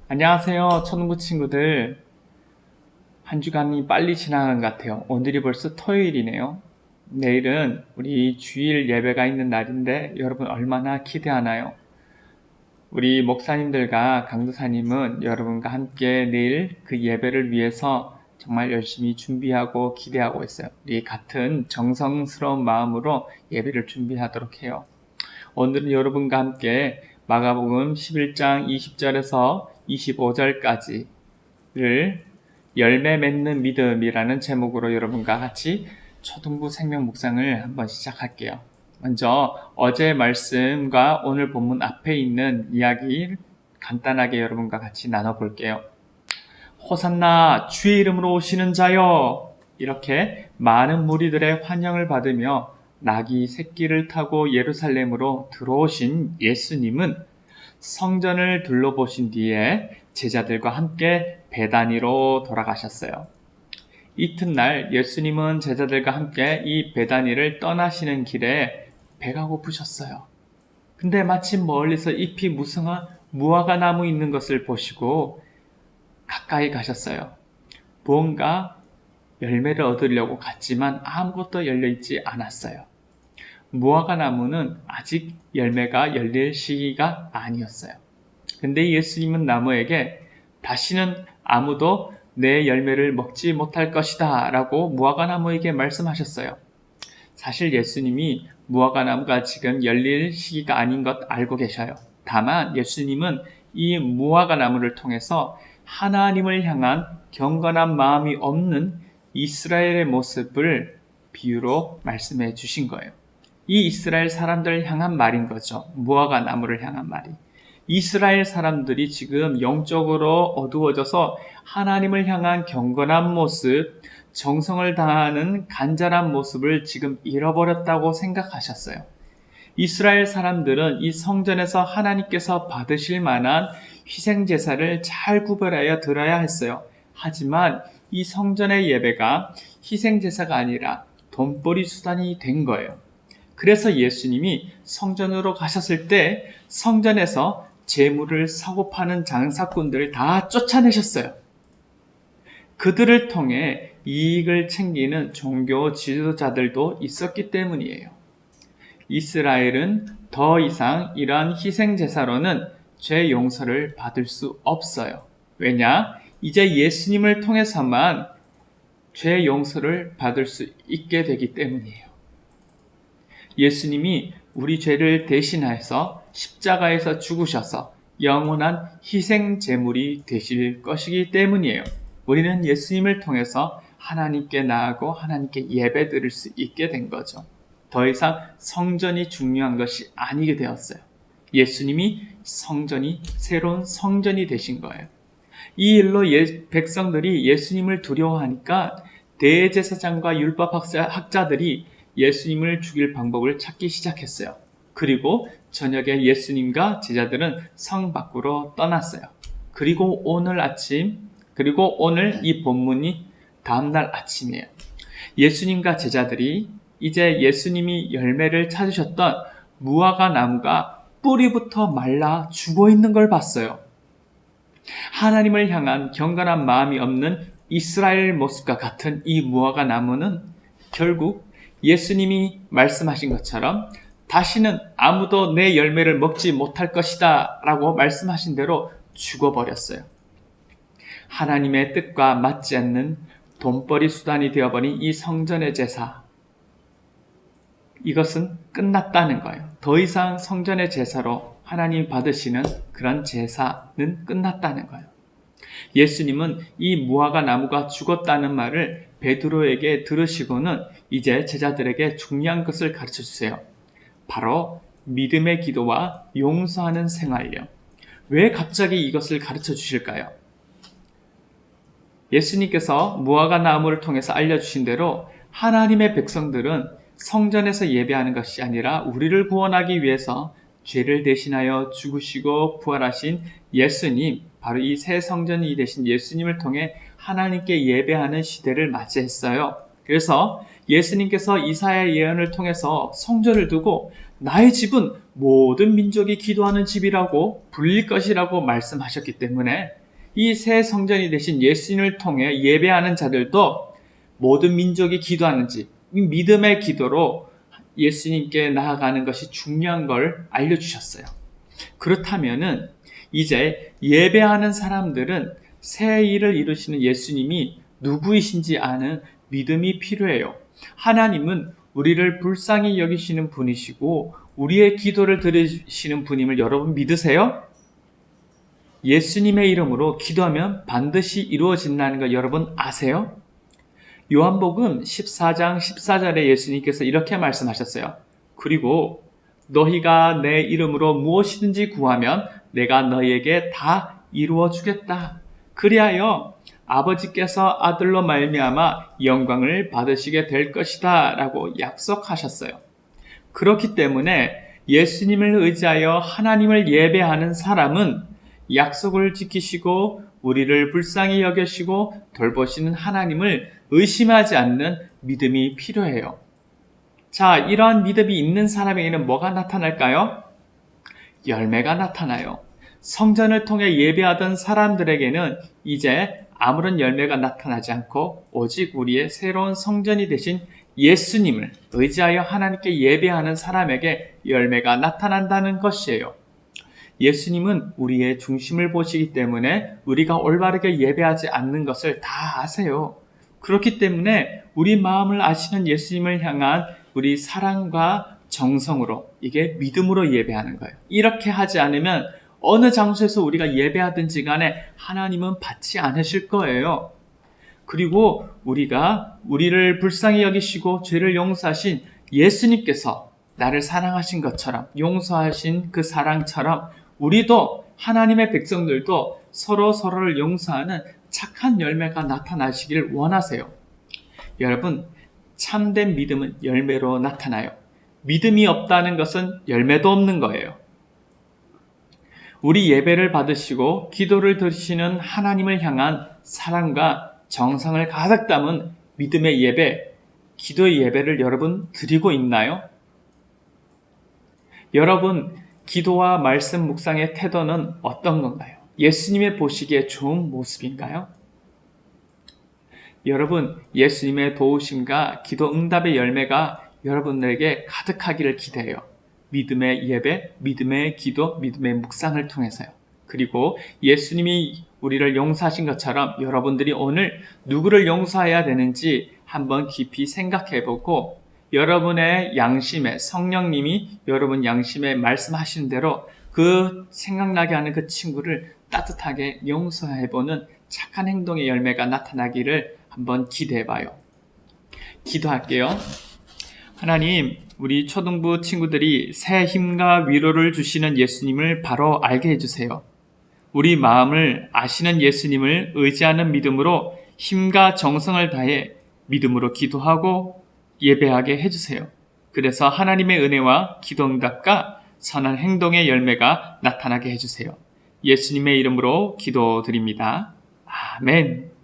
안녕하세요, 천국 친구들. 한 주간이 빨리 지나간 것 같아요. 오늘이 벌써 토요일이네요. 내일은 우리 주일 예배가 있는 날인데 여러분 얼마나 기대하나요? 우리 목사님들과 강도사님은 여러분과 함께 내일 그 예배를 위해서 정말 열심히 준비하고 기대하고 있어요. 우리 같은 정성스러운 마음으로 예배를 준비하도록 해요. 오늘은 여러분과 함께 마가복음 11장 20절에서 25절까지를 열매 맺는 믿음이라는 제목으로 여러분과 같이 초등부 생명 묵상을 한번 시작할게요. 먼저 어제 말씀과 오늘 본문 앞에 있는 이야기를 간단하게 여러분과 같이 나눠볼게요. 호산나 주의 이름으로 오시는 자여, 이렇게 많은 무리들의 환영을 받으며 낙이 새끼를 타고 예루살렘으로 들어오신 예수님은 성전을 둘러보신 뒤에 제자들과 함께 베다니로 돌아가셨어요. 이튿날 예수님은 제자들과 함께 이 베다니를 떠나시는 길에 배가 고프셨어요. 근데 마침 멀리서 잎이 무성한 무화과 나무 있는 것을 보시고 가까이 가셨어요. 무언가 열매를 얻으려고 갔지만 아무것도 열려있지 않았어요. 무화과 나무는 아직 열매가 열릴 시기가 아니었어요. 근데 예수님은 나무에게 다시는 아무도 내 열매를 먹지 못할 것이다 라고 무화과 나무에게 말씀하셨어요. 사실 예수님이 무화과 나무가 지금 열릴 시기가 아닌 것 알고 계셔요. 다만 예수님은 이 무화과 나무를 통해서 하나님을 향한 경건한 마음이 없는 이스라엘의 모습을 비유로 말씀해 주신 거예요. 이 이스라엘 사람들을 향한 말인 거죠. 무화과 나무를 향한 말이. 이스라엘 사람들이 지금 영적으로 어두워져서 하나님을 향한 경건한 모습, 정성을 다하는 간절한 모습을 지금 잃어버렸다고 생각하셨어요. 이스라엘 사람들은 이 성전에서 하나님께서 받으실 만한 희생제사를 잘 구별하여 드려야 했어요. 하지만 이 성전의 예배가 희생제사가 아니라 돈벌이 수단이 된 거예요. 그래서 예수님이 성전으로 가셨을 때 성전에서 재물을 사고 파는 장사꾼들을 다 쫓아내셨어요. 그들을 통해 이익을 챙기는 종교 지도자들도 있었기 때문이에요. 이스라엘은 더 이상 이러한 희생제사로는 죄 용서를 받을 수 없어요. 왜냐? 이제 예수님을 통해서만 죄 용서를 받을 수 있게 되기 때문이에요. 예수님이 우리 죄를 대신하여서 십자가에서 죽으셔서 영원한 희생 제물이 되실 것이기 때문이에요. 우리는 예수님을 통해서 하나님께 나아가고 하나님께 예배드릴 수 있게 된 거죠. 더 이상 성전이 중요한 것이 아니게 되었어요. 예수님이 새로운 성전이 되신 거예요. 이 일로 백성들이 예수님을 두려워하니까 대제사장과 율법학자들이 예수님을 죽일 방법을 찾기 시작했어요. 그리고 저녁에 예수님과 제자들은 성 밖으로 떠났어요. 그리고 오늘 이 본문이 다음날 아침이에요. 예수님과 제자들이 이제 예수님이 열매를 찾으셨던 무화과 나무가 뿌리부터 말라 죽어 있는 걸 봤어요. 하나님을 향한 경건한 마음이 없는 이스라엘 모습과 같은 이 무화과 나무는 결국 예수님이 말씀하신 것처럼 다시는 아무도 내 열매를 먹지 못할 것이다 라고 말씀하신 대로 죽어버렸어요. 하나님의 뜻과 맞지 않는 돈벌이 수단이 되어버린 이 성전의 제사, 이것은 끝났다는 거예요. 더 이상 성전의 제사로 하나님 받으시는 그런 제사는 끝났다는 거예요. 예수님은 이 무화과 나무가 죽었다는 말을 베드로에게 들으시고는 이제 제자들에게 중요한 것을 가르쳐 주세요. 바로 믿음의 기도와 용서하는 생활이요. 왜 갑자기 이것을 가르쳐 주실까요? 예수님께서 무화과 나무를 통해서 알려주신 대로 하나님의 백성들은 성전에서 예배하는 것이 아니라 우리를 구원하기 위해서 죄를 대신하여 죽으시고 부활하신 예수님, 바로 이 새 성전이 되신 예수님을 통해 하나님께 예배하는 시대를 맞이했어요. 그래서 예수님께서 이사야 예언을 통해서 성전을 두고 나의 집은 모든 민족이 기도하는 집이라고 불릴 것이라고 말씀하셨기 때문에 이 새 성전이 되신 예수님을 통해 예배하는 자들도 모든 민족이 기도하는 집, 믿음의 기도로 예수님께 나아가는 것이 중요한 걸 알려주셨어요. 그렇다면은 이제 예배하는 사람들은 새 일을 이루시는 예수님이 누구이신지 아는 믿음이 필요해요. 하나님은 우리를 불쌍히 여기시는 분이시고 우리의 기도를 들으시는 분임을 여러분 믿으세요? 예수님의 이름으로 기도하면 반드시 이루어진다는 거 여러분 아세요? 요한복음 14장 14절에 예수님께서 이렇게 말씀하셨어요. 그리고 너희가 내 이름으로 무엇이든지 구하면 내가 너희에게 다 이루어 주겠다. 그리하여 아버지께서 아들로 말미암아 영광을 받으시게 될 것이다 라고 약속하셨어요. 그렇기 때문에 예수님을 의지하여 하나님을 예배하는 사람은 약속을 지키시고 우리를 불쌍히 여기시고 돌보시는 하나님을 의심하지 않는 믿음이 필요해요. 자, 이러한 믿음이 있는 사람에게는 뭐가 나타날까요? 열매가 나타나요. 성전을 통해 예배하던 사람들에게는 이제 아무런 열매가 나타나지 않고 오직 우리의 새로운 성전이 되신 예수님을 의지하여 하나님께 예배하는 사람에게 열매가 나타난다는 것이에요. 예수님은 우리의 중심을 보시기 때문에 우리가 올바르게 예배하지 않는 것을 다 아세요. 그렇기 때문에 우리 마음을 아시는 예수님을 향한 우리 사랑과 정성으로, 이게 믿음으로 예배하는 거예요. 이렇게 하지 않으면 어느 장소에서 우리가 예배하든지 간에 하나님은 받지 않으실 거예요. 그리고 우리를 불쌍히 여기시고 죄를 용서하신 예수님께서 나를 사랑하신 것처럼, 용서하신 그 사랑처럼 우리도, 하나님의 백성들도 서로를 용서하는 착한 열매가 나타나시길 원하세요. 여러분, 참된 믿음은 열매로 나타나요. 믿음이 없다는 것은 열매도 없는 거예요. 우리 예배를 받으시고 기도를 들으시는 하나님을 향한 사랑과 정성을 가득 담은 믿음의 예배, 기도의 예배를 여러분 드리고 있나요? 여러분, 기도와 말씀 묵상의 태도는 어떤 건가요? 예수님의 보시기에 좋은 모습인가요? 여러분, 예수님의 도우심과 기도 응답의 열매가 여러분들에게 가득하기를 기대해요. 믿음의 예배, 믿음의 기도, 믿음의 묵상을 통해서요. 그리고 예수님이 우리를 용서하신 것처럼 여러분들이 오늘 누구를 용서해야 되는지 한번 깊이 생각해보고 여러분의 양심에, 성령님이 여러분 양심에 말씀하시는 대로 그 생각나게 하는 그 친구를 따뜻하게 용서해보는 착한 행동의 열매가 나타나기를 한번 기대해봐요. 기도할게요. 하나님, 우리 초등부 친구들이 새 힘과 위로를 주시는 예수님을 바로 알게 해주세요. 우리 마음을 아시는 예수님을 의지하는 믿음으로 힘과 정성을 다해 믿음으로 기도하고 예배하게 해주세요. 그래서 하나님의 은혜와 기도 응답과 선한 행동의 열매가 나타나게 해주세요. 예수님의 이름으로 기도드립니다. 아멘.